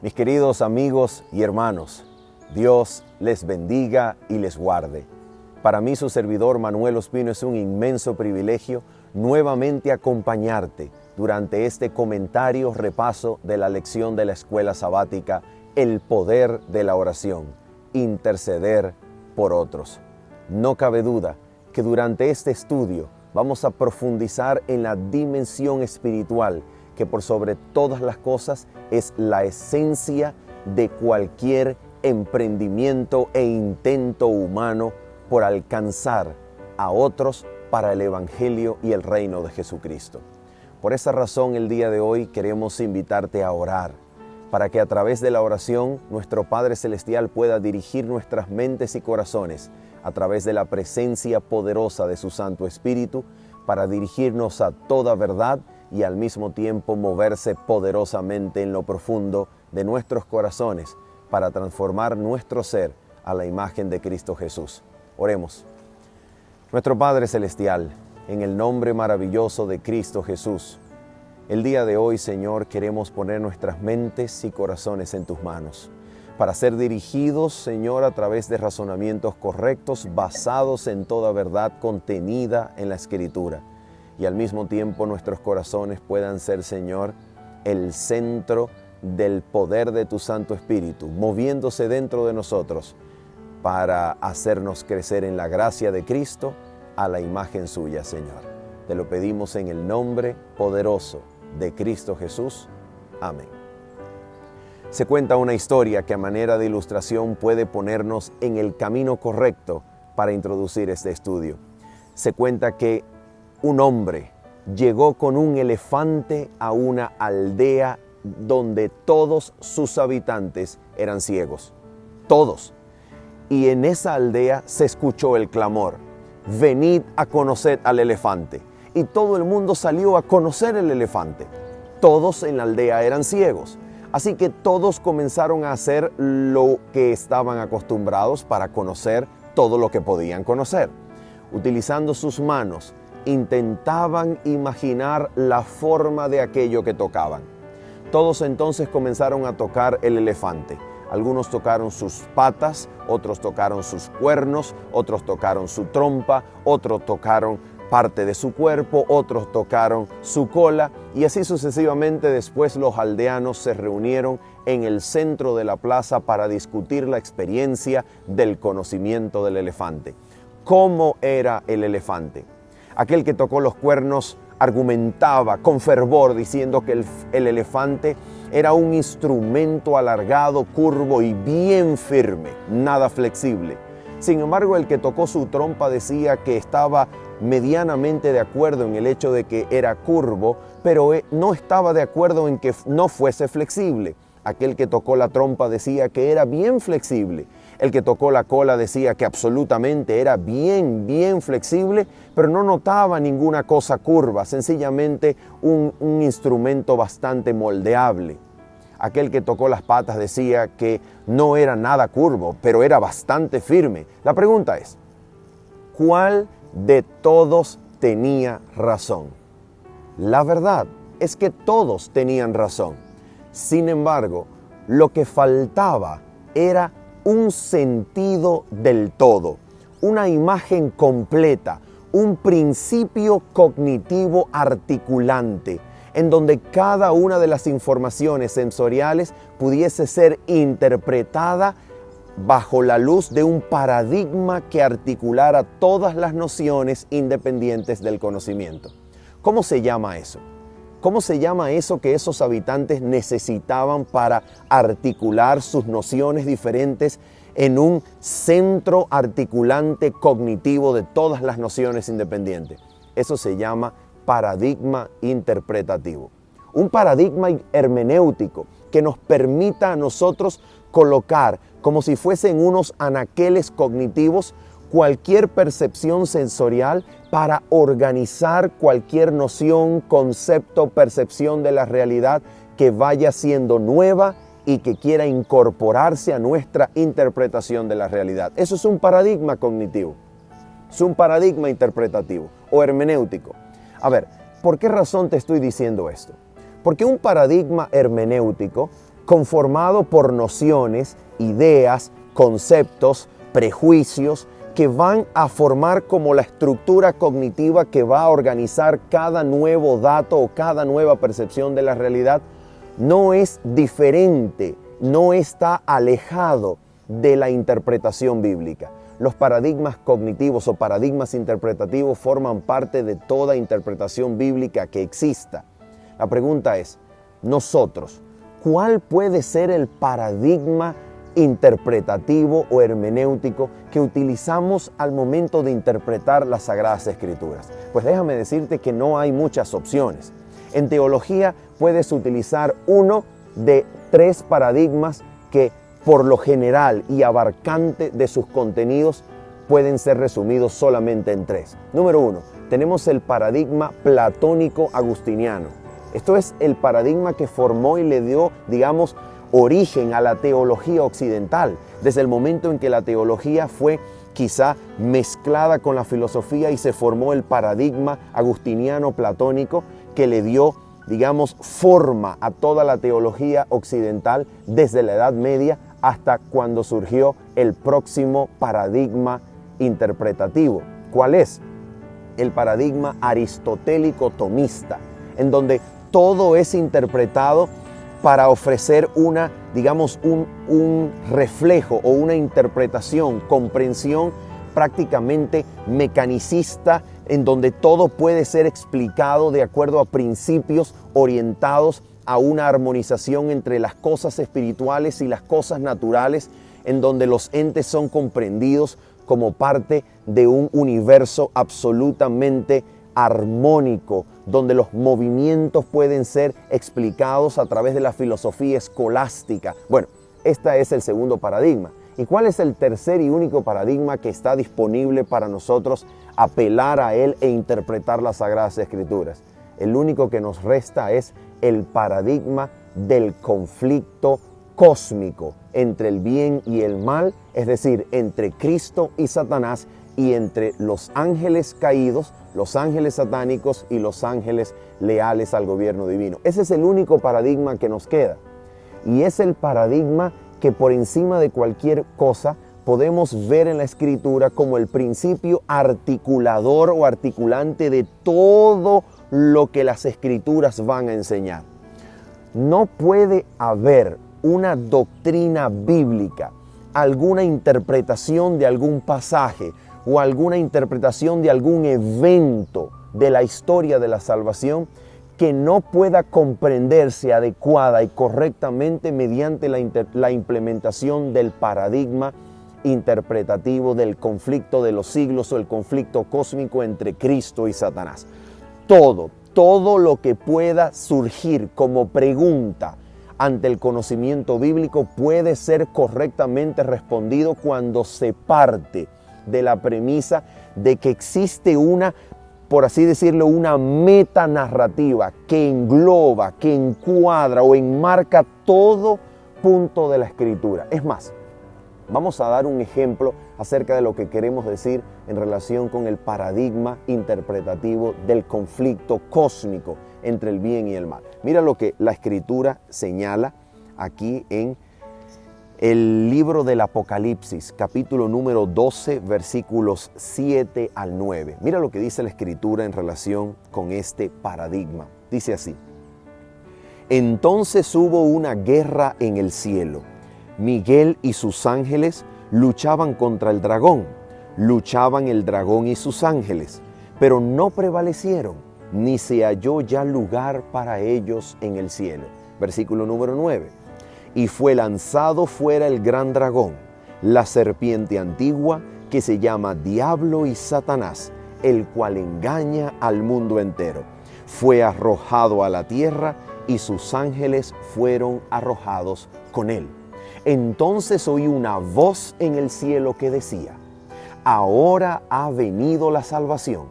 Mis queridos amigos y hermanos, Dios les bendiga y les guarde. Para mí, su servidor Manuel Ospino, es un inmenso privilegio nuevamente acompañarte durante este comentario repaso de la lección de la escuela sabática, el poder de la oración, interceder por otros. No cabe duda que durante este estudio vamos a profundizar en la dimensión espiritual que por sobre todas las cosas es la esencia de cualquier emprendimiento e intento humano por alcanzar a otros para el Evangelio y el reino de Jesucristo. Por esa razón, el día de hoy queremos invitarte a orar, para que a través de la oración nuestro Padre Celestial pueda dirigir nuestras mentes y corazones a través de la presencia poderosa de su Santo Espíritu, para dirigirnos a toda verdad y al mismo tiempo moverse poderosamente en lo profundo de nuestros corazones para transformar nuestro ser a la imagen de Cristo Jesús. Oremos. Nuestro Padre Celestial, en el nombre maravilloso de Cristo Jesús, el día de hoy, Señor, queremos poner nuestras mentes y corazones en tus manos para ser dirigidos, Señor, a través de razonamientos correctos basados en toda verdad contenida en la Escritura. Y al mismo tiempo nuestros corazones puedan ser, Señor, el centro del poder de tu Santo Espíritu, moviéndose dentro de nosotros para hacernos crecer en la gracia de Cristo a la imagen suya, Señor. Te lo pedimos en el nombre poderoso de Cristo Jesús. Amén. Se cuenta una historia que a manera de ilustración puede ponernos en el camino correcto para introducir este estudio. Se cuenta que un hombre llegó con un elefante a una aldea donde todos sus habitantes eran ciegos. Todos. Y en esa aldea se escuchó el clamor: venid a conocer al elefante. Y todo el mundo salió a conocer el elefante. Todos en la aldea eran ciegos. Así que todos comenzaron a hacer lo que estaban acostumbrados para conocer todo lo que podían conocer. Utilizando sus manos, intentaban imaginar la forma de aquello que tocaban. Todos entonces comenzaron a tocar el elefante. Algunos tocaron sus patas, otros tocaron sus cuernos, otros tocaron su trompa, otros tocaron parte de su cuerpo, otros tocaron su cola, y así sucesivamente. Después los aldeanos se reunieron en el centro de la plaza para discutir la experiencia del conocimiento del elefante. ¿Cómo era el elefante? Aquel que tocó los cuernos argumentaba con fervor diciendo que el elefante era un instrumento alargado, curvo y bien firme, nada flexible. Sin embargo, el que tocó su trompa decía que estaba medianamente de acuerdo en el hecho de que era curvo, pero no estaba de acuerdo en que no fuese flexible. Aquel que tocó la trompa decía que era bien flexible. El que tocó la cola decía que absolutamente era bien flexible, pero no notaba ninguna cosa curva, sencillamente un instrumento bastante moldeable. Aquel que tocó las patas decía que no era nada curvo, pero era bastante firme. La pregunta es, ¿cuál de todos tenía razón? La verdad es que todos tenían razón. Sin embargo, lo que faltaba era un sentido del todo, una imagen completa, un principio cognitivo articulante, en donde cada una de las informaciones sensoriales pudiese ser interpretada bajo la luz de un paradigma que articulara todas las nociones independientes del conocimiento. ¿Cómo se llama eso? ¿Cómo se llama eso que esos habitantes necesitaban para articular sus nociones diferentes en un centro articulante cognitivo de todas las nociones independientes? Eso se llama paradigma interpretativo. Un paradigma hermenéutico que nos permita a nosotros colocar como si fuesen unos anaqueles cognitivos cualquier percepción sensorial para organizar cualquier noción, concepto, percepción de la realidad que vaya siendo nueva y que quiera incorporarse a nuestra interpretación de la realidad. Eso es un paradigma cognitivo, es un paradigma interpretativo o hermenéutico. A ver, ¿por qué razón te estoy diciendo esto? Porque un paradigma hermenéutico conformado por nociones, ideas, conceptos, prejuicios, que van a formar como la estructura cognitiva que va a organizar cada nuevo dato o cada nueva percepción de la realidad, no es diferente, no está alejado de la interpretación bíblica. Los paradigmas cognitivos o paradigmas interpretativos forman parte de toda interpretación bíblica que exista. La pregunta es, nosotros, ¿cuál puede ser el paradigma interpretativo o hermenéutico que utilizamos al momento de interpretar las Sagradas Escrituras? Pues déjame decirte que no hay muchas opciones. En teología puedes utilizar uno de 3 paradigmas que por lo general y abarcante de sus contenidos pueden ser resumidos solamente en 3. Número 1, tenemos el paradigma platónico agustiniano. Esto es el paradigma que formó y le dio, digamos, origen a la teología occidental, desde el momento en que la teología fue quizá mezclada con la filosofía y se formó el paradigma agustiniano platónico que le dio, digamos, forma a toda la teología occidental desde la Edad Media hasta cuando surgió el próximo paradigma interpretativo. ¿Cuál es? El paradigma aristotélico tomista, en donde todo es interpretado para ofrecer una, digamos, un reflejo o una interpretación, comprensión prácticamente mecanicista, en donde todo puede ser explicado de acuerdo a principios orientados a una armonización entre las cosas espirituales y las cosas naturales, en donde los entes son comprendidos como parte de un universo absolutamente armónico, donde los movimientos pueden ser explicados a través de la filosofía escolástica. Bueno, este es el segundo paradigma. ¿Y cuál es el tercer y único paradigma que está disponible para nosotros apelar a él e interpretar las Sagradas Escrituras? El único que nos resta es el paradigma del conflicto cósmico entre el bien y el mal, es decir, entre Cristo y Satanás, y entre los ángeles caídos, los ángeles satánicos y los ángeles leales al gobierno divino. Ese es el único paradigma que nos queda. Y es el paradigma que por encima de cualquier cosa podemos ver en la Escritura como el principio articulador o articulante de todo lo que las Escrituras van a enseñar. No puede haber una doctrina bíblica, alguna interpretación de algún pasaje o alguna interpretación de algún evento de la historia de la salvación que no pueda comprenderse adecuada y correctamente mediante la implementación del paradigma interpretativo del conflicto de los siglos o el conflicto cósmico entre Cristo y Satanás. Todo lo que pueda surgir como pregunta ante el conocimiento bíblico puede ser correctamente respondido cuando se parte de la premisa de que existe una, por así decirlo, una metanarrativa que engloba, que encuadra o enmarca todo punto de la Escritura. Es más, vamos a dar un ejemplo acerca de lo que queremos decir en relación con el paradigma interpretativo del conflicto cósmico entre el bien y el mal. Mira lo que la Escritura señala aquí en el libro del Apocalipsis, capítulo número 12, versículos 7 al 9. Mira lo que dice la Escritura en relación con este paradigma. Dice así: Entonces hubo una guerra en el cielo. Miguel y sus ángeles luchaban contra el dragón. Luchaban el dragón y sus ángeles, pero no prevalecieron, ni se halló ya lugar para ellos en el cielo. Versículo número 9. Y fue lanzado fuera el gran dragón, la serpiente antigua, que se llama Diablo y Satanás, el cual engaña al mundo entero. Fue arrojado a la tierra y sus ángeles fueron arrojados con él. Entonces oí una voz en el cielo que decía: Ahora ha venido la salvación,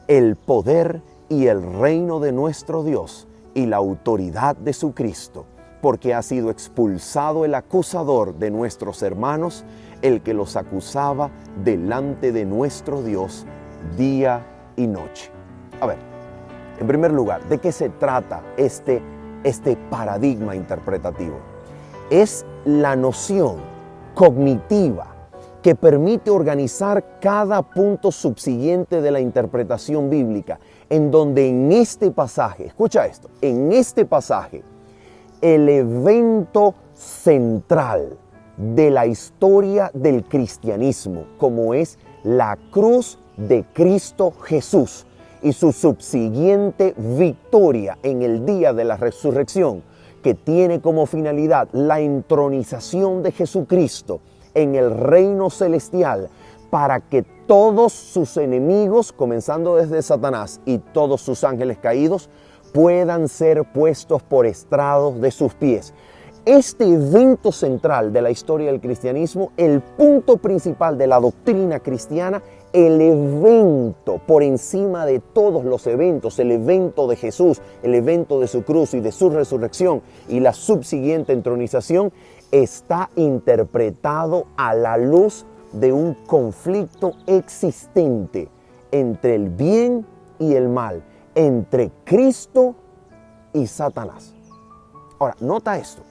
el poder y el reino de nuestro Dios y la autoridad de su Cristo, porque ha sido expulsado el acusador de nuestros hermanos, el que los acusaba delante de nuestro Dios día y noche. A ver, en primer lugar, ¿de qué se trata este este paradigma interpretativo? Es la noción cognitiva que permite organizar cada punto subsiguiente de la interpretación bíblica, en donde en este pasaje, escucha esto, en este pasaje, el evento central de la historia del cristianismo, como es la cruz de Cristo Jesús y su subsiguiente victoria en el día de la resurrección, que tiene como finalidad la entronización de Jesucristo en el reino celestial, para que todos sus enemigos, comenzando desde Satanás y todos sus ángeles caídos, puedan ser puestos por estrados de sus pies. Este evento central de la historia del cristianismo, el punto principal de la doctrina cristiana, el evento por encima de todos los eventos, el evento de Jesús, el evento de su cruz y de su resurrección y la subsiguiente entronización, está interpretado a la luz de un conflicto existente entre el bien y el mal, entre Cristo y Satanás. Ahora, nota esto.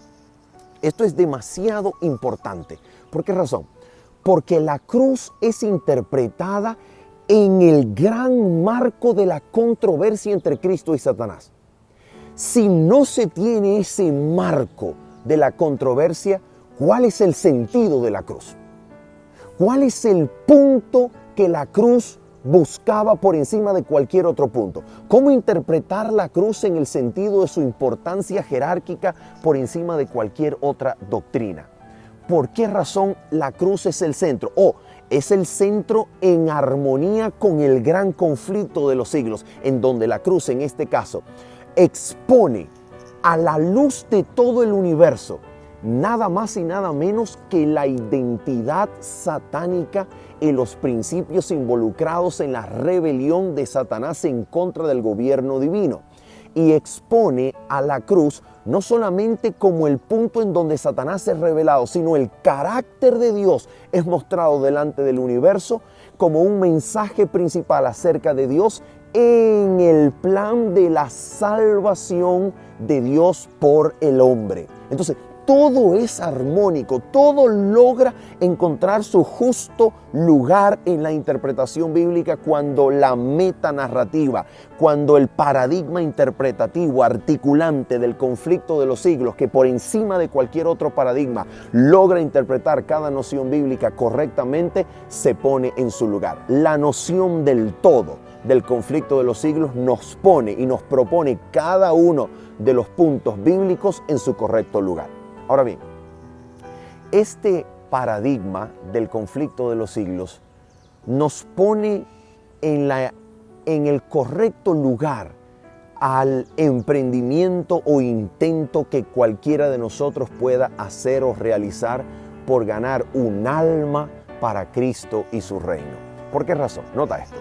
Esto es demasiado importante. ¿Por qué razón? Porque la cruz es interpretada en el gran marco de la controversia entre Cristo y Satanás. Si no se tiene ese marco de la controversia, ¿cuál es el sentido de la cruz? ¿Cuál es el punto que la cruz buscaba por encima de cualquier otro punto? ¿Cómo interpretar la cruz en el sentido de su importancia jerárquica por encima de cualquier otra doctrina? ¿Por qué razón la cruz es el centro? Es el centro en armonía con el gran conflicto de los siglos, en donde la cruz, en este caso, expone a la luz de todo el universo nada más y nada menos que la identidad satánica y los principios involucrados en la rebelión de Satanás en contra del gobierno divino. Y expone a la cruz no solamente como el punto en donde Satanás es revelado, sino el carácter de Dios es mostrado delante del universo como un mensaje principal acerca de Dios en el plan de la salvación de Dios por el hombre. Entonces, todo es armónico, todo logra encontrar su justo lugar en la interpretación bíblica cuando la metanarrativa, cuando el paradigma interpretativo articulante del conflicto de los siglos, que por encima de cualquier otro paradigma logra interpretar cada noción bíblica correctamente, se pone en su lugar. La noción del todo del conflicto de los siglos nos pone y nos propone cada uno de los puntos bíblicos en su correcto lugar. Ahora bien, este paradigma del conflicto de los siglos nos pone en el correcto lugar al emprendimiento o intento que cualquiera de nosotros pueda hacer o realizar por ganar un alma para Cristo y su reino. ¿Por qué razón? Nota esto.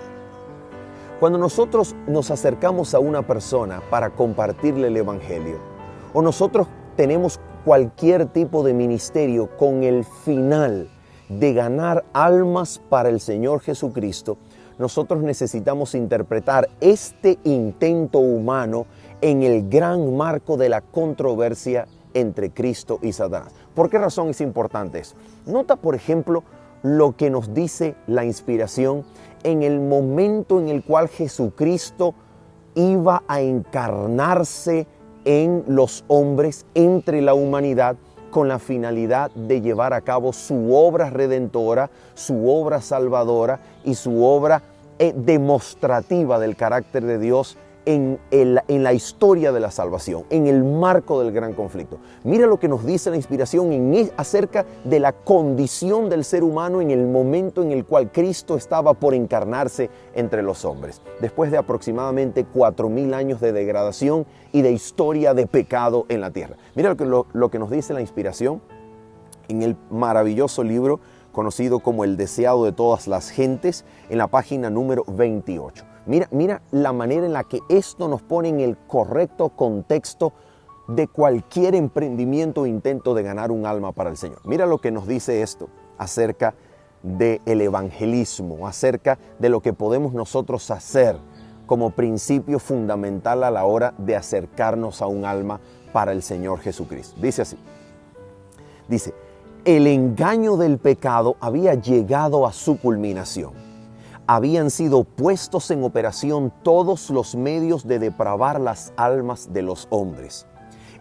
Cuando nosotros nos acercamos a una persona para compartirle el evangelio, o nosotros tenemos cualquier tipo de ministerio con el final de ganar almas para el Señor Jesucristo, nosotros necesitamos interpretar este intento humano en el gran marco de la controversia entre Cristo y Satanás. ¿Por qué razón es importante eso? Nota, por ejemplo, lo que nos dice la inspiración en el momento en el cual Jesucristo iba a encarnarse en los hombres, entre la humanidad, con la finalidad de llevar a cabo su obra redentora, su obra salvadora y su obra demostrativa del carácter de Dios en la historia de la salvación, en el marco del gran conflicto. Mira lo que nos dice la inspiración acerca de la condición del ser humano en el momento en el cual Cristo estaba por encarnarse entre los hombres, después de aproximadamente 4,000 años de degradación y de historia de pecado en la tierra. Mira lo que nos dice la inspiración en el maravilloso libro conocido como El deseado de todas las gentes, en la página número 28. Mira la manera en la que esto nos pone en el correcto contexto de cualquier emprendimiento o intento de ganar un alma para el Señor. Mira lo que nos dice esto acerca del evangelismo, acerca de lo que podemos nosotros hacer como principio fundamental a la hora de acercarnos a un alma para el Señor Jesucristo. Dice así, dice, el engaño del pecado había llegado a su culminación. Habían sido puestos en operación todos los medios de depravar las almas de los hombres.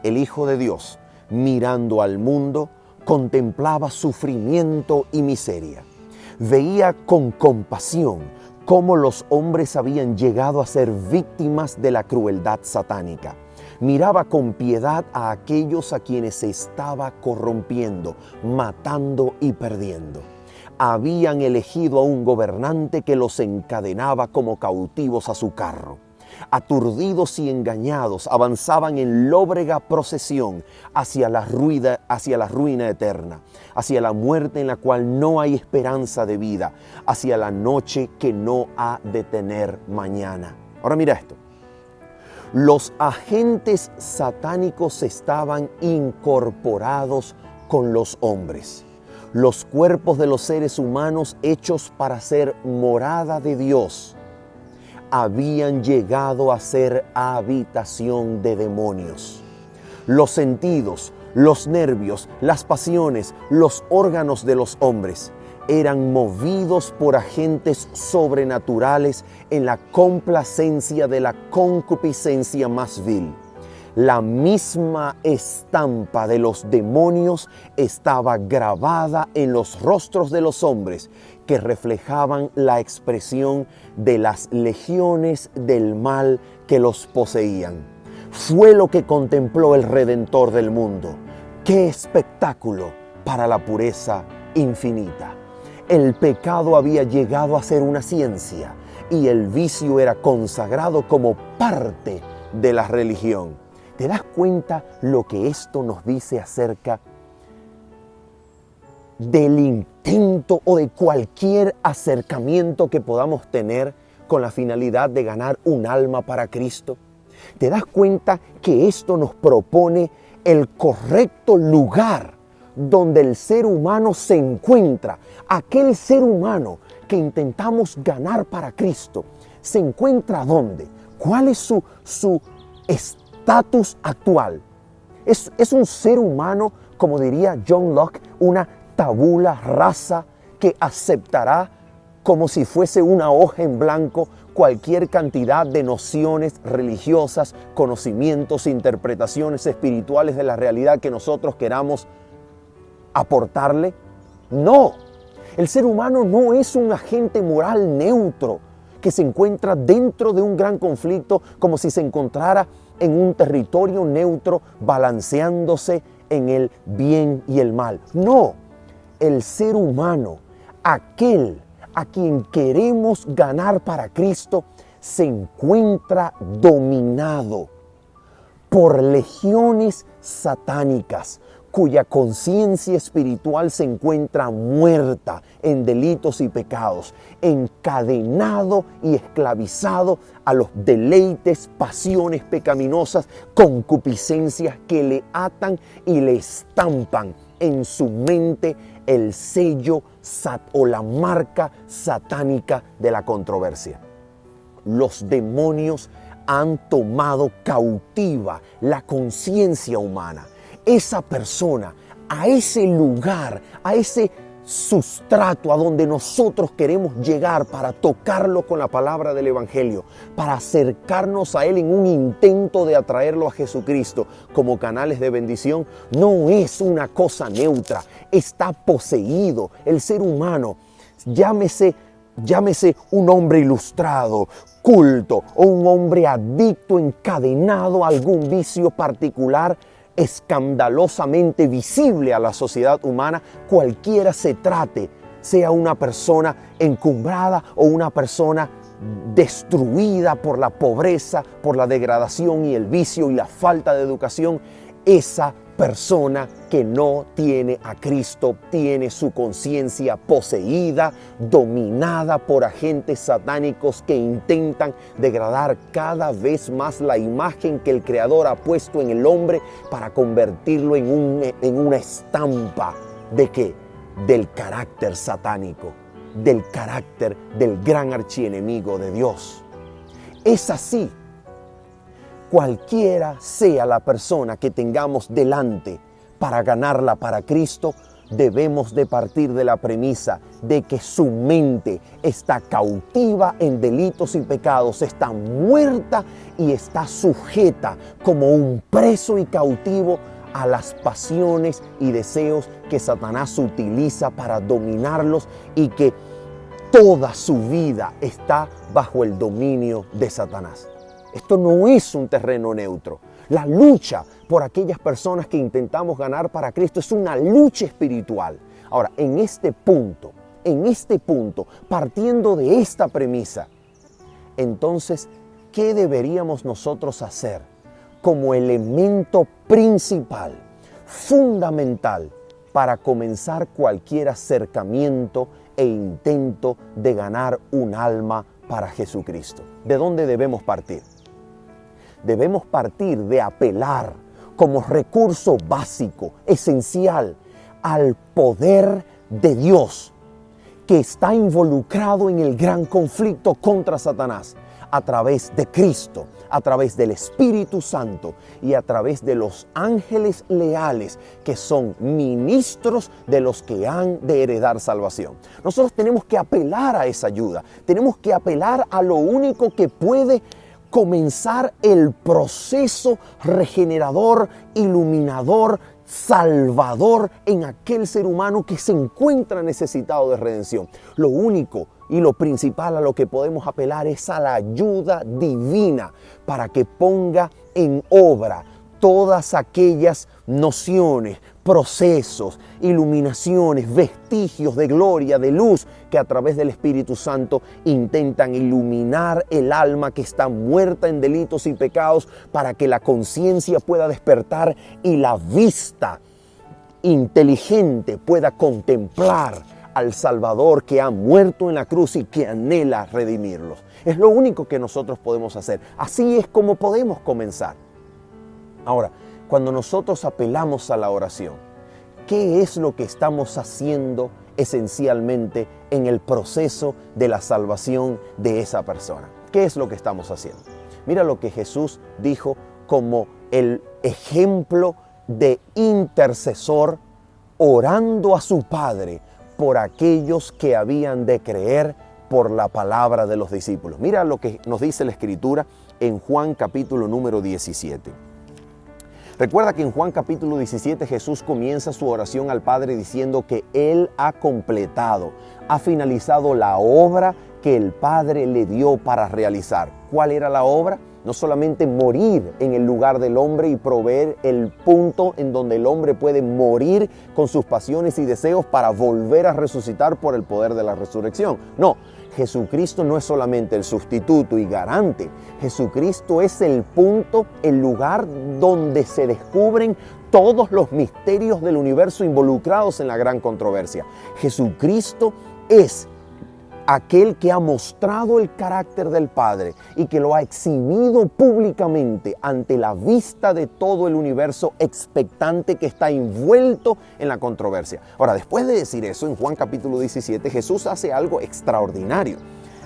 El Hijo de Dios, mirando al mundo, contemplaba sufrimiento y miseria. Veía con compasión cómo los hombres habían llegado a ser víctimas de la crueldad satánica. Miraba con piedad a aquellos a quienes se estaba corrompiendo, matando y perdiendo. Habían elegido a un gobernante que los encadenaba como cautivos a su carro. Aturdidos y engañados, avanzaban en lóbrega procesión hacia la ruina eterna, hacia la muerte en la cual no hay esperanza de vida, hacia la noche que no ha de tener mañana. Ahora mira esto. Los agentes satánicos estaban incorporados con los hombres. Los cuerpos de los seres humanos hechos para ser morada de Dios habían llegado a ser habitación de demonios. Los sentidos, los nervios, las pasiones, los órganos de los hombres eran movidos por agentes sobrenaturales en la complacencia de la concupiscencia más vil. La misma estampa de los demonios estaba grabada en los rostros de los hombres que reflejaban la expresión de las legiones del mal que los poseían. Fue lo que contempló el Redentor del mundo. ¡Qué espectáculo para la pureza infinita! El pecado había llegado a ser una ciencia y el vicio era consagrado como parte de la religión. ¿Te das cuenta lo que esto nos dice acerca del intento o de cualquier acercamiento que podamos tener con la finalidad de ganar un alma para Cristo? ¿Te das cuenta que esto nos propone el correcto lugar donde el ser humano se encuentra? Aquel ser humano que intentamos ganar para Cristo, ¿se encuentra dónde? ¿Cuál es su estatus actual? Es un ser humano, como diría John Locke, una tabula rasa que aceptará como si fuese una hoja en blanco cualquier cantidad de nociones religiosas, conocimientos, interpretaciones espirituales de la realidad que nosotros queramos aportarle. No, el ser humano no es un agente moral neutro que se encuentra dentro de un gran conflicto como si se encontrara en un territorio neutro balanceándose en el bien y el mal. No, el ser humano, aquel a quien queremos ganar para Cristo, se encuentra dominado por legiones satánicas, cuya conciencia espiritual se encuentra muerta en delitos y pecados, encadenado y esclavizado a los deleites, pasiones pecaminosas, concupiscencias que le atan y le estampan en su mente el sello o la marca satánica de la controversia. Los demonios han tomado cautiva la conciencia humana. Esa persona, a ese lugar, a ese sustrato a donde nosotros queremos llegar para tocarlo con la palabra del Evangelio, para acercarnos a Él en un intento de atraerlo a Jesucristo como canales de bendición, no es una cosa neutra, está poseído. El ser humano, llámese un hombre ilustrado, culto, o un hombre adicto, encadenado a algún vicio particular, escandalosamente visible a la sociedad humana, cualquiera se trate, sea una persona encumbrada o una persona destruida por la pobreza, por la degradación y el vicio y la falta de educación, esa persona que no tiene a Cristo tiene su conciencia poseída, dominada por agentes satánicos que intentan degradar cada vez más la imagen que el Creador ha puesto en el hombre para convertirlo en una estampa ¿de qué? Del carácter satánico, del carácter del gran archienemigo de Dios. Es así. cualquiera sea la persona que tengamos delante para ganarla para Cristo, debemos de partir de la premisa de que su mente está cautiva en delitos y pecados, está muerta y está sujeta como un preso y cautivo a las pasiones y deseos que Satanás utiliza para dominarlos, y que toda su vida está bajo el dominio de Satanás. Esto no es un terreno neutro. La lucha por aquellas personas que intentamos ganar para Cristo es una lucha espiritual. Ahora, en este punto, partiendo de esta premisa, entonces, ¿qué deberíamos nosotros hacer como elemento principal, fundamental, para comenzar cualquier acercamiento e intento de ganar un alma para Jesucristo? ¿De dónde debemos partir? Debemos partir de apelar como recurso básico, esencial, al poder de Dios que está involucrado en el gran conflicto contra Satanás, a través de Cristo, a través del Espíritu Santo y a través de los ángeles leales que son ministros de los que han de heredar salvación. Nosotros tenemos que apelar a esa ayuda, tenemos que apelar a lo único que puede comenzar el proceso regenerador, iluminador, salvador en aquel ser humano que se encuentra necesitado de redención. Lo único y lo principal a lo que podemos apelar es a la ayuda divina para que ponga en obra todas aquellas nociones, procesos, iluminaciones, vestigios de gloria, de luz, que a través del Espíritu Santo intentan iluminar el alma que está muerta en delitos y pecados, para que la conciencia pueda despertar y la vista inteligente pueda contemplar al Salvador que ha muerto en la cruz y que anhela redimirlos. Es lo único que nosotros podemos hacer. Así es como podemos comenzar. Ahora, cuando nosotros apelamos a la oración, ¿qué es lo que estamos haciendo esencialmente en el proceso de la salvación de esa persona? ¿Qué es lo que estamos haciendo? Mira lo que Jesús dijo como el ejemplo de intercesor orando a su Padre por aquellos que habían de creer por la palabra de los discípulos. Mira lo que nos dice la Escritura en Juan capítulo número 17. Recuerda que en Juan capítulo 17 Jesús comienza su oración al Padre diciendo que Él ha completado, ha finalizado la obra que el Padre le dio para realizar. ¿Cuál era la obra? No solamente morir en el lugar del hombre y proveer el punto en donde el hombre puede morir con sus pasiones y deseos para volver a resucitar por el poder de la resurrección. No, Jesucristo no es solamente el sustituto y garante. Jesucristo es el punto, el lugar donde se descubren todos los misterios del universo involucrados en la gran controversia. Jesucristo es aquel que ha mostrado el carácter del Padre y que lo ha exhibido públicamente ante la vista de todo el universo expectante que está envuelto en la controversia. Ahora, después de decir eso, en Juan capítulo 17, Jesús hace algo extraordinario.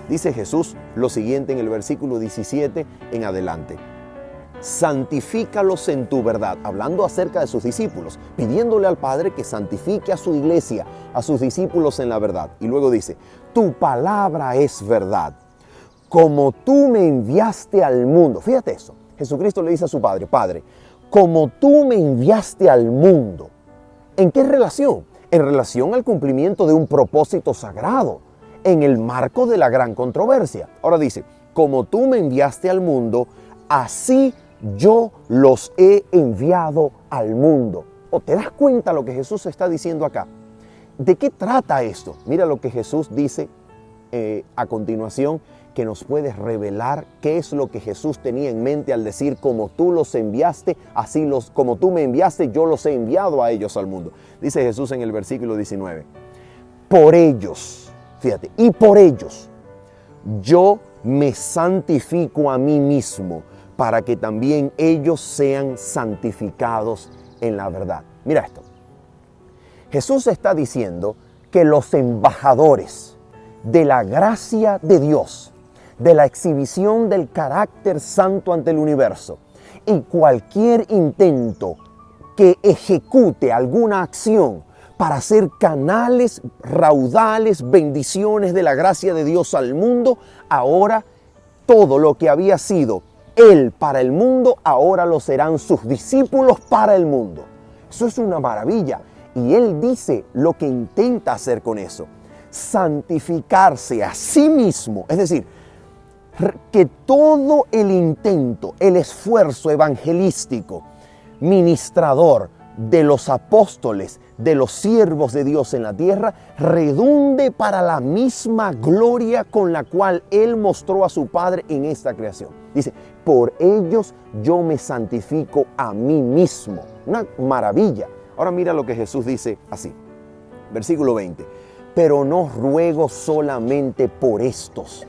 Dice Jesús lo siguiente en el versículo 17 en adelante: santifícalos en tu verdad, hablando acerca de sus discípulos, pidiéndole al Padre que santifique a su iglesia, a sus discípulos en la verdad. Y luego dice: tu palabra es verdad, como tú me enviaste al mundo. Fíjate eso, Jesucristo le dice a su Padre: Padre, como tú me enviaste al mundo. ¿En qué relación? En relación al cumplimiento de un propósito sagrado, en el marco de la gran controversia. Ahora dice: como tú me enviaste al mundo, así yo los he enviado al mundo. ¿Te das cuenta lo que Jesús está diciendo acá? ¿De qué trata esto? Mira lo que Jesús dice a continuación, que nos puede revelar qué es lo que Jesús tenía en mente al decir: como tú los enviaste, como tú me enviaste, yo los he enviado a ellos al mundo. Dice Jesús en el versículo 19: por ellos, fíjate, y por ellos yo me santifico a mí mismo, para que también ellos sean santificados en la verdad. Mira esto. Jesús está diciendo que los embajadores de la gracia de Dios, de la exhibición del carácter santo ante el universo, y cualquier intento que ejecute alguna acción para ser canales, raudales, bendiciones de la gracia de Dios al mundo, ahora todo lo que había sido Él para el mundo, ahora lo serán sus discípulos para el mundo. Eso es una maravilla. Y Él dice lo que intenta hacer con eso: santificarse a sí mismo. Es decir, que todo el intento, el esfuerzo evangelístico, ministrador de los apóstoles, de los siervos de Dios en la tierra, redunde para la misma gloria con la cual Él mostró a su Padre en esta creación. Dice, por ellos yo me santifico a mí mismo. Una maravilla. Ahora mira lo que Jesús dice así, versículo 20. Pero no ruego solamente por estos,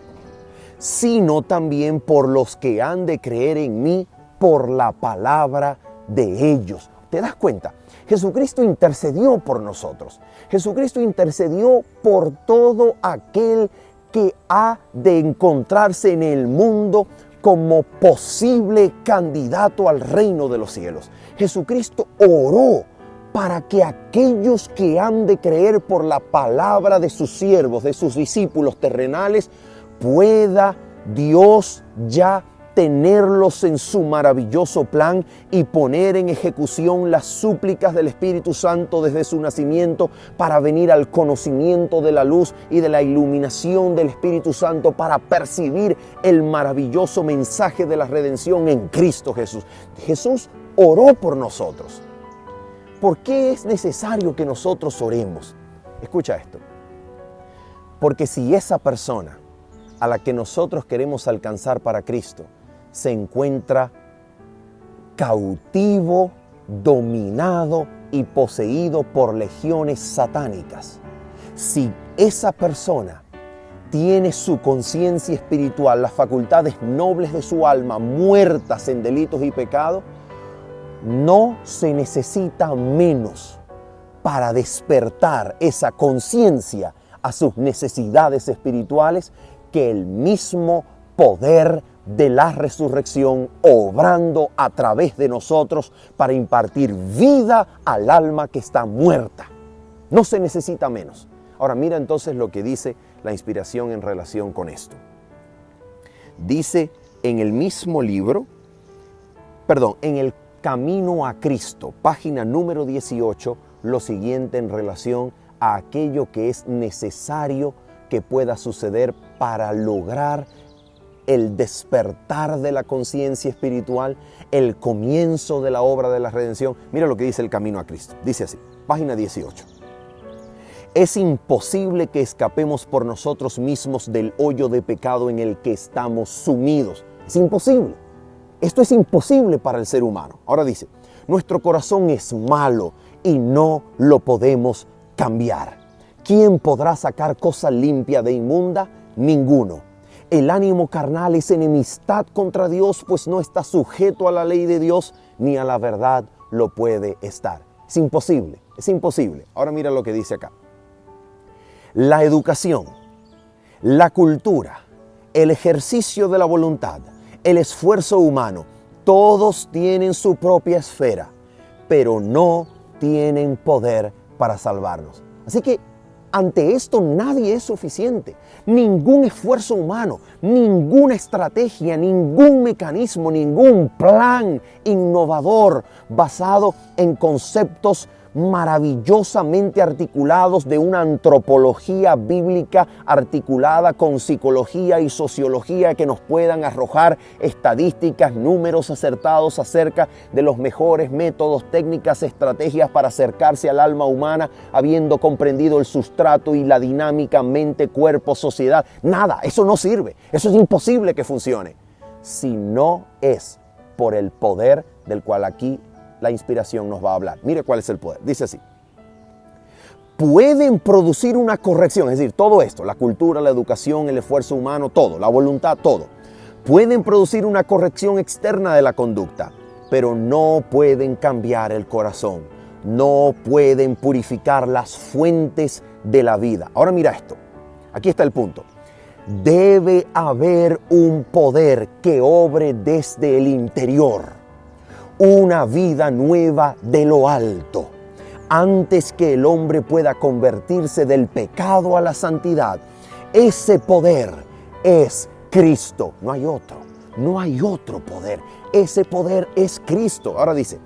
sino también por los que han de creer en mí por la palabra de ellos. ¿Te das cuenta? Jesucristo intercedió por nosotros. Jesucristo intercedió por todo aquel que ha de encontrarse en el mundo como posible candidato al reino de los cielos. Jesucristo oró para que aquellos que han de creer por la palabra de sus siervos, de sus discípulos terrenales, pueda Dios ya tenerlos en su maravilloso plan y poner en ejecución las súplicas del Espíritu Santo desde su nacimiento para venir al conocimiento de la luz y de la iluminación del Espíritu Santo para percibir el maravilloso mensaje de la redención en Cristo Jesús. Jesús oró por nosotros. ¿Por qué es necesario que nosotros oremos? Escucha esto. Porque si esa persona a la que nosotros queremos alcanzar para Cristo se encuentra cautivo, dominado y poseído por legiones satánicas, si esa persona tiene su conciencia espiritual, las facultades nobles de su alma muertas en delitos y pecados, no se necesita menos para despertar esa conciencia a sus necesidades espirituales que el mismo poder de la resurrección obrando a través de nosotros para impartir vida al alma que está muerta. No se necesita menos. Ahora mira entonces lo que dice la inspiración en relación con esto. Dice en el mismo libro, en el Camino a Cristo, página número 18, lo siguiente en relación a aquello que es necesario que pueda suceder para lograr el despertar de la conciencia espiritual, el comienzo de la obra de la redención. Mira lo que dice el Camino a Cristo. Dice así, página 18. Es imposible que escapemos por nosotros mismos del hoyo de pecado en el que estamos sumidos. Es imposible. Esto es imposible para el ser humano. Ahora dice, nuestro corazón es malo y no lo podemos cambiar. ¿Quién podrá sacar cosa limpia de inmunda? Ninguno. El ánimo carnal es enemistad contra Dios, pues no está sujeto a la ley de Dios, ni a la verdad lo puede estar. Es imposible, es imposible. Ahora mira lo que dice acá. La educación, la cultura, el ejercicio de la voluntad, el esfuerzo humano, todos tienen su propia esfera, pero no tienen poder para salvarnos. Así que ante esto nadie es suficiente. Ningún esfuerzo humano, ninguna estrategia, ningún mecanismo, ningún plan innovador basado en conceptos maravillosamente articulados de una antropología bíblica articulada con psicología y sociología que nos puedan arrojar estadísticas, números acertados acerca de los mejores métodos, técnicas, estrategias para acercarse al alma humana, habiendo comprendido el sustrato y la dinámica mente, cuerpo, sociedad. Nada, eso no sirve. Eso es imposible que funcione. Si no es por el poder del cual aquí la inspiración nos va a hablar. Mire cuál es el poder. Dice así. Pueden producir una corrección, es decir, todo esto, la cultura, la educación, el esfuerzo humano, todo, la voluntad, todo. Pueden producir una corrección externa de la conducta, pero no pueden cambiar el corazón. No pueden purificar las fuentes de la vida. Ahora mira esto. Aquí está el punto. Debe haber un poder que obre desde el interior. una vida nueva de lo alto. Antes que el hombre pueda convertirse del pecado a la santidad, ese poder es Cristo. No hay otro poder. Ese poder es Cristo. Ahora dice,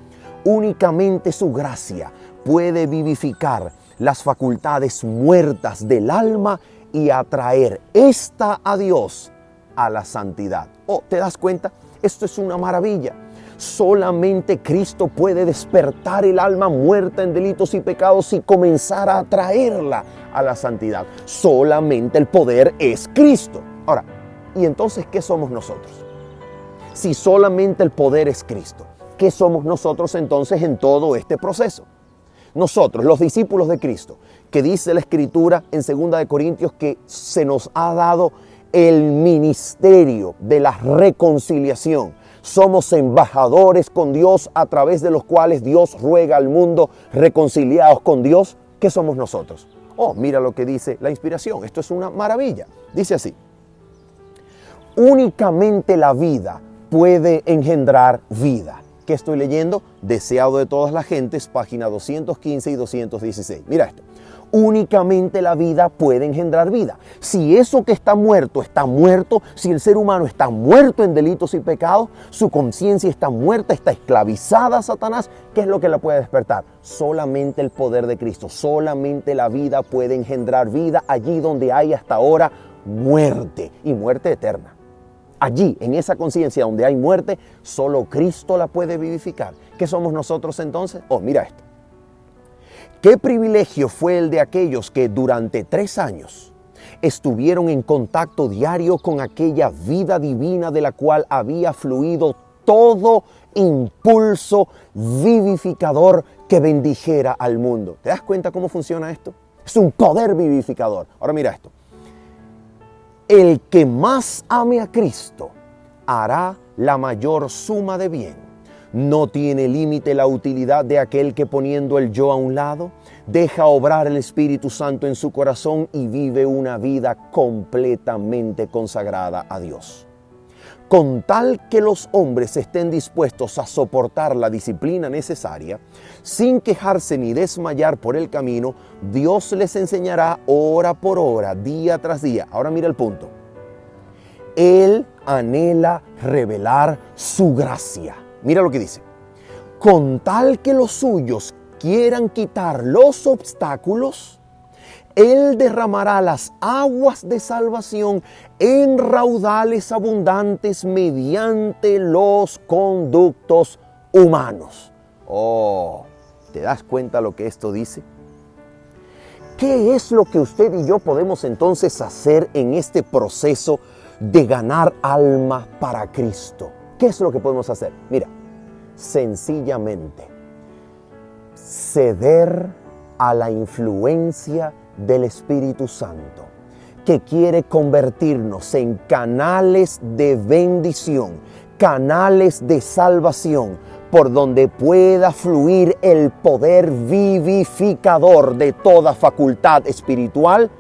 únicamente su gracia puede vivificar las facultades muertas del alma y atraer esta a Dios a la santidad. Oh, ¿te das cuenta? Esto es una maravilla. Solamente Cristo puede despertar el alma muerta en delitos y pecados y comenzar a atraerla a la santidad. Solamente el poder es Cristo. Ahora, ¿y entonces qué somos nosotros? Si solamente el poder es Cristo, ¿qué somos nosotros entonces en todo este proceso? Nosotros, los discípulos de Cristo, que dice la Escritura en 2 Corintios que se nos ha dado el ministerio de la reconciliación. Somos embajadores con Dios a través de los cuales Dios ruega al mundo reconciliados con Dios. ¿Qué somos nosotros? Oh, mira lo que dice la inspiración. Esto es una maravilla. Dice así: únicamente la vida puede engendrar vida. ¿Qué estoy leyendo? Deseado de todas las gentes, página 215 y 216. Mira esto. Únicamente la vida puede engendrar vida. Si eso que está muerto, si el ser humano está muerto en delitos y pecados, su conciencia está muerta, está esclavizada a Satanás, ¿qué es lo que la puede despertar? Solamente el poder de Cristo. Solamente la vida puede engendrar vida allí donde hay hasta ahora muerte, y muerte eterna. Allí, en esa conciencia donde hay muerte, solo Cristo la puede vivificar. ¿Qué somos nosotros entonces? Oh, mira esto. ¿Qué privilegio fue el de aquellos que durante 3 años estuvieron en contacto diario con aquella vida divina de la cual había fluido todo impulso vivificador que bendijera al mundo? ¿Te das cuenta cómo funciona esto? Es un poder vivificador. Ahora mira esto. El que más ame a Cristo hará la mayor suma de bien. No tiene límite la utilidad de aquel que, poniendo el yo a un lado, deja obrar el Espíritu Santo en su corazón y vive una vida completamente consagrada a Dios. Con tal que los hombres estén dispuestos a soportar la disciplina necesaria, sin quejarse ni desmayar por el camino, Dios les enseñará hora por hora, día tras día. Ahora mira el punto. Él anhela revelar su gracia. Mira lo que dice. Con tal que los suyos quieran quitar los obstáculos, Él derramará las aguas de salvación en raudales abundantes mediante los conductos humanos. Oh, ¿te das cuenta lo que esto dice? ¿Qué es lo que usted y yo podemos entonces hacer en este proceso de ganar alma para Cristo? ¿Qué es lo que podemos hacer? Mira, sencillamente ceder a la influencia del Espíritu Santo, que quiere convertirnos en canales de bendición, canales de salvación, por donde pueda fluir el poder vivificador de toda facultad espiritual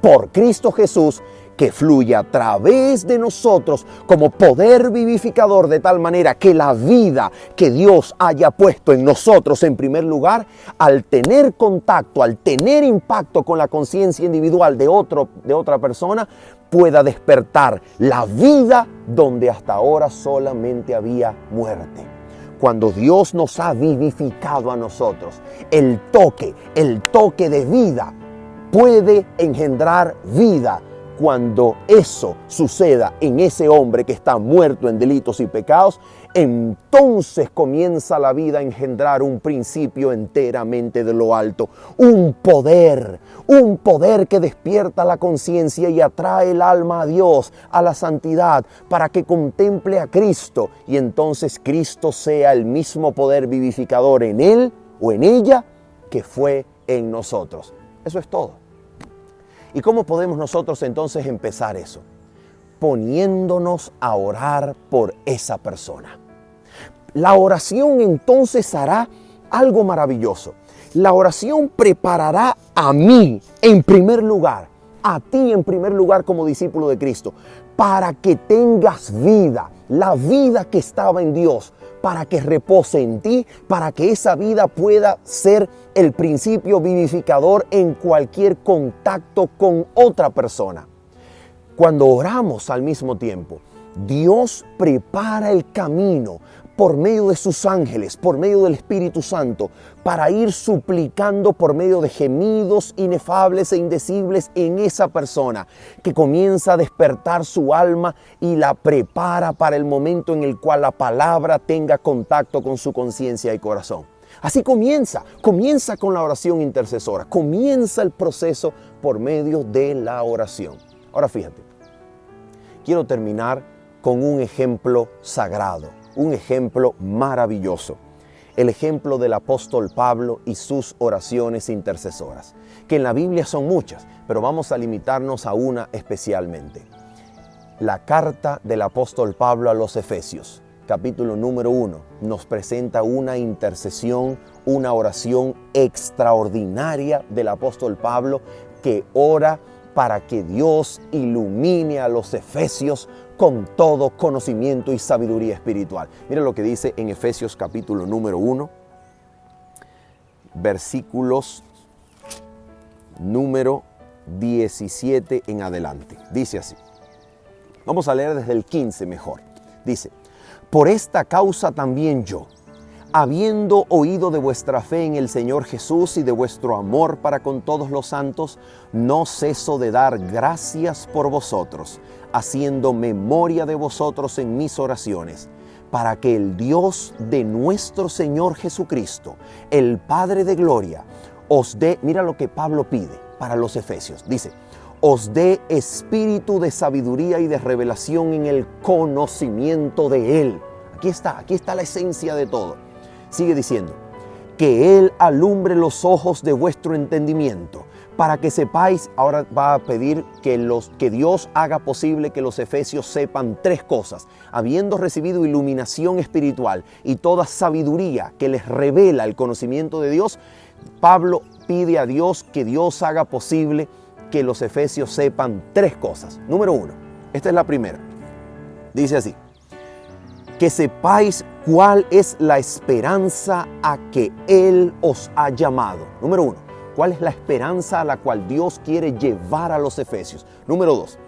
por Cristo Jesús, que fluye a través de nosotros como poder vivificador, de tal manera que la vida que Dios haya puesto en nosotros en primer lugar, al tener contacto, al tener impacto con la conciencia individual de otra persona, pueda despertar la vida donde hasta ahora solamente había muerte. Cuando Dios nos ha vivificado a nosotros, el toque de vida puede engendrar vida. Cuando eso suceda en ese hombre que está muerto en delitos y pecados, entonces comienza la vida a engendrar un principio enteramente de lo alto. Un poder que despierta la conciencia y atrae el alma a Dios, a la santidad, para que contemple a Cristo. Y entonces Cristo sea el mismo poder vivificador en él o en ella que fue en nosotros. Eso es todo. ¿Y cómo podemos nosotros entonces empezar eso? Poniéndonos a orar por esa persona. La oración entonces hará algo maravilloso. La oración preparará a mí, en primer lugar, a ti en primer lugar como discípulo de Cristo, para que tengas vida, la vida que estaba en Dios, para que repose en ti, para que esa vida pueda ser el principio vivificador en cualquier contacto con otra persona. Cuando oramos al mismo tiempo, Dios prepara el camino por medio de sus ángeles, por medio del Espíritu Santo, para ir suplicando por medio de gemidos inefables e indecibles en esa persona que comienza a despertar su alma y la prepara para el momento en el cual la palabra tenga contacto con su conciencia y corazón. Así comienza con la oración intercesora, comienza el proceso por medio de la oración. Ahora fíjate, quiero terminar con un ejemplo sagrado, un ejemplo maravilloso, el ejemplo del apóstol Pablo y sus oraciones intercesoras, que en la Biblia son muchas, pero vamos a limitarnos a una especialmente. La carta del apóstol Pablo a los Efesios, capítulo número 1, nos presenta una intercesión, una oración extraordinaria del apóstol Pablo que ora para que Dios ilumine a los efesios con todo conocimiento y sabiduría espiritual. Mira lo que dice en Efesios capítulo número 1, versículos número 17 en adelante. Dice así. Vamos a leer desde el 15 mejor. Dice: por esta causa también yo, habiendo oído de vuestra fe en el Señor Jesús y de vuestro amor para con todos los santos, no ceso de dar gracias por vosotros, haciendo memoria de vosotros en mis oraciones, para que el Dios de nuestro Señor Jesucristo, el Padre de gloria, os dé, mira lo que Pablo pide para los efesios, dice, os dé espíritu de sabiduría y de revelación en el conocimiento de Él. Aquí está la esencia de todo. Sigue diciendo, que Él alumbre los ojos de vuestro entendimiento, para que sepáis, ahora va a pedir que Dios haga posible que los efesios sepan tres cosas, habiendo recibido iluminación espiritual y toda sabiduría que les revela el conocimiento de Dios. Pablo pide a Dios que Dios haga posible que los efesios sepan tres cosas. Número 1, esta es la primera, dice así: que sepáis cuál es la esperanza a que Él os ha llamado. Número 1, ¿cuál es la esperanza a la cual Dios quiere llevar a los efesios? Número 2,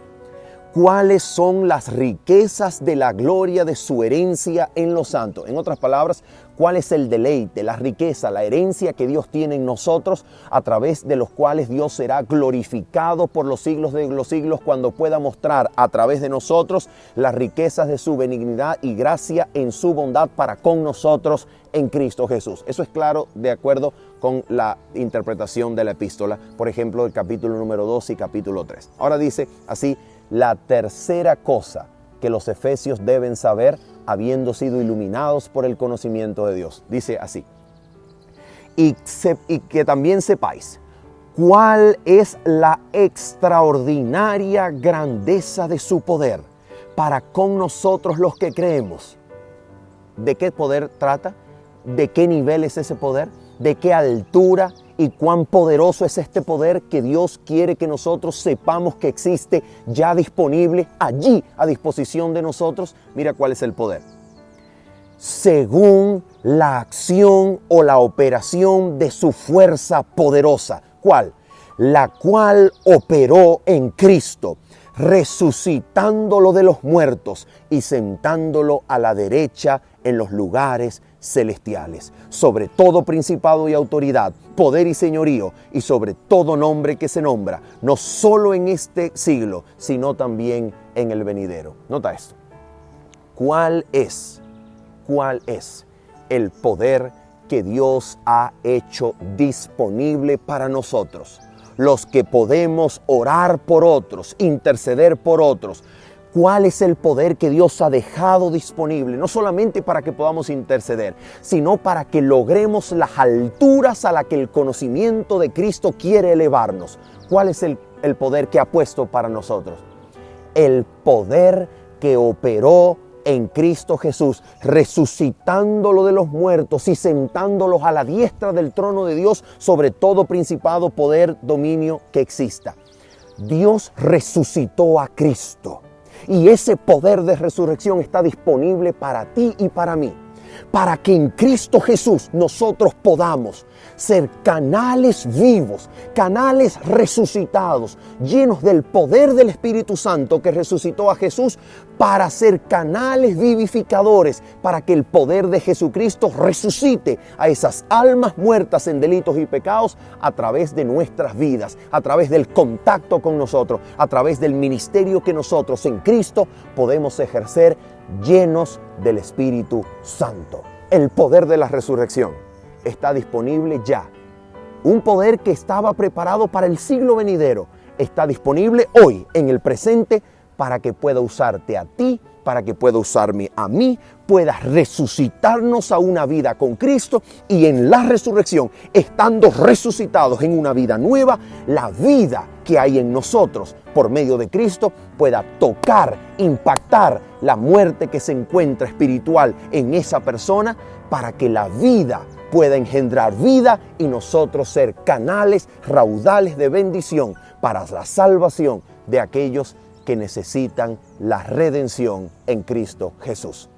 ¿cuáles son las riquezas de la gloria de su herencia en los santos? En otras palabras, ¿cuál es el deleite, la riqueza, la herencia que Dios tiene en nosotros, a través de los cuales Dios será glorificado por los siglos de los siglos cuando pueda mostrar a través de nosotros las riquezas de su benignidad y gracia en su bondad para con nosotros en Cristo Jesús? Eso es claro de acuerdo con la interpretación de la epístola, por ejemplo, el capítulo número 2 y capítulo 3. Ahora dice así, la tercera cosa que los efesios deben saber, habiendo sido iluminados por el conocimiento de Dios. Dice así: y que también sepáis cuál es la extraordinaria grandeza de su poder para con nosotros los que creemos. ¿De qué poder trata? ¿De qué nivel es ese poder? ¿De qué altura y cuán poderoso es este poder que Dios quiere que nosotros sepamos que existe ya disponible allí a disposición de nosotros? Mira cuál es el poder. Según la acción o la operación de su fuerza poderosa. ¿Cuál? La cual operó en Cristo, resucitándolo de los muertos y sentándolo a la derecha en los lugares celestiales, sobre todo principado y autoridad, poder y señorío, y sobre todo nombre que se nombra, no solo en este siglo, sino también en el venidero. Nota esto. ¿Cuál es el poder que Dios ha hecho disponible para nosotros? Los que podemos orar por otros, interceder por otros. ¿Cuál es el poder que Dios ha dejado disponible? No solamente para que podamos interceder, sino para que logremos las alturas a las que el conocimiento de Cristo quiere elevarnos. ¿Cuál es el poder que ha puesto para nosotros? El poder que operó en Cristo Jesús, resucitándolo de los muertos y sentándolos a la diestra del trono de Dios sobre todo principado, poder, dominio que exista. Dios resucitó a Cristo. Y ese poder de resurrección está disponible para ti y para mí. Para que en Cristo Jesús nosotros podamos ser canales vivos, canales resucitados, llenos del poder del Espíritu Santo que resucitó a Jesús, para ser canales vivificadores, para que el poder de Jesucristo resucite a esas almas muertas en delitos y pecados a través de nuestras vidas, a través del contacto con nosotros, a través del ministerio que nosotros en Cristo podemos ejercer llenos del Espíritu Santo. El poder de la resurrección está disponible ya. Un poder que estaba preparado para el siglo venidero está disponible hoy, en el presente, para que pueda usarte a ti, para que pueda usarme a mí, pueda resucitarnos a una vida con Cristo, y en la resurrección, estando resucitados en una vida nueva, la vida que hay en nosotros por medio de Cristo pueda tocar, impactar la muerte que se encuentra espiritual en esa persona, para que la vida pueda engendrar vida y nosotros ser canales, raudales de bendición para la salvación de aquellos que necesitan la redención en Cristo Jesús.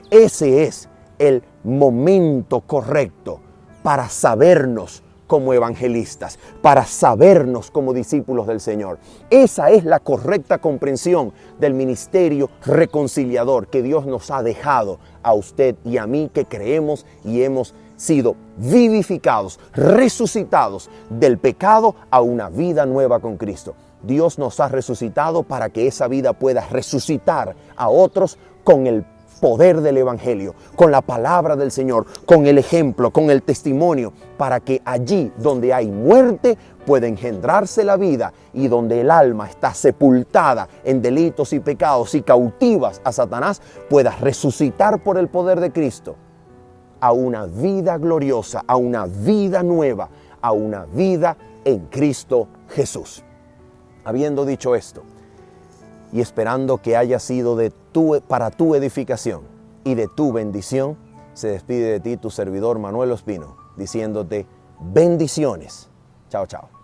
Ese es el momento correcto para sabernos como evangelistas, para sabernos como discípulos del Señor. Esa es la correcta comprensión del ministerio reconciliador que Dios nos ha dejado a usted y a mí, que creemos y hemos sido vivificados, resucitados del pecado a una vida nueva con Cristo. Dios nos ha resucitado para que esa vida pueda resucitar a otros con el poder del Evangelio, con la palabra del Señor, con el ejemplo, con el testimonio, para que allí donde hay muerte pueda engendrarse la vida, y donde el alma está sepultada en delitos y pecados y cautivas a Satanás, pueda resucitar por el poder de Cristo a una vida gloriosa, a una vida nueva, a una vida en Cristo Jesús. Habiendo dicho esto, y esperando que haya sido para tu edificación y de tu bendición, se despide de ti tu servidor Manuel Ospino, diciéndote bendiciones. Chao, chao.